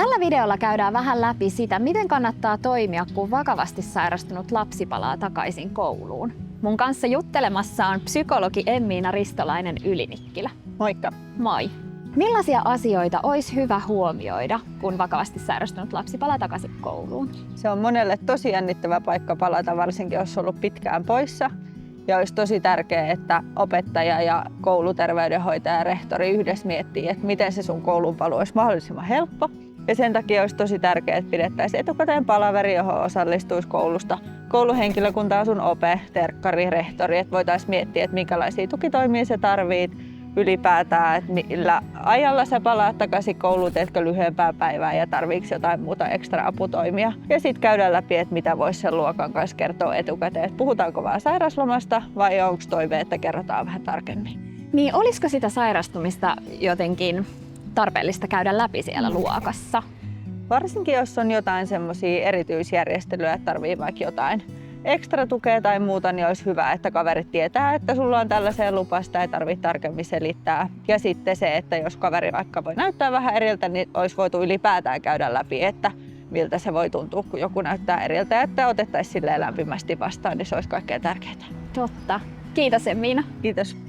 Tällä videolla käydään vähän läpi sitä, miten kannattaa toimia, kun vakavasti sairastunut lapsi palaa takaisin kouluun. Mun kanssa juttelemassa on psykologi Emmiina Ristolainen Ylinikkilä. Moikka! Moi! Millaisia asioita olisi hyvä huomioida, kun vakavasti sairastunut lapsi palaa takaisin kouluun? Se on monelle tosi jännittävä paikka palata, varsinkin jos on ollut pitkään poissa. Ja olisi tosi tärkeää, että opettaja ja kouluterveydenhoitaja ja rehtori yhdessä miettii, että miten se sun kouluunpaluu olisi mahdollisimman helppo. Ja sen takia olisi tosi tärkeää, että pidettäisiin etukäteen palaveri, johon osallistuisi koulusta kouluhenkilökunta, sun ope, terkkari, rehtori, että voitaisiin miettiä, että minkälaisia tukitoimia se tarvitsee ylipäätään, että millä ajalla sä palaat takaisin kouluun, teetkö lyhyempää päivää ja tarviiko jotain muuta ekstra aputoimia. Ja sitten käydään läpi, että mitä voisi sen luokan kanssa kertoa etukäteen, että puhutaanko vaan sairaslomasta vai onko toive, että kerrotaan vähän tarkemmin. Niin olisiko sitä sairastumista jotenkin tarpeellista käydä läpi siellä luokassa? Varsinkin jos on jotain semmoisia erityisjärjestelyjä, että tarvii vaikka jotain ekstra tukea tai muuta, niin olisi hyvä, että kaverit tietää, että sulla on tällaiseen lupa, sitä ei tarvitse tarkemmin selittää. Ja sitten se, että jos kaveri vaikka voi näyttää vähän eriltä, niin olisi voitu ylipäätään käydä läpi, että miltä se voi tuntua, kun joku näyttää eriltä, että otettaisiin silleen lämpimästi vastaan, niin se olisi kaikkein tärkeintä. Totta. Kiitos Emmiina. Kiitos.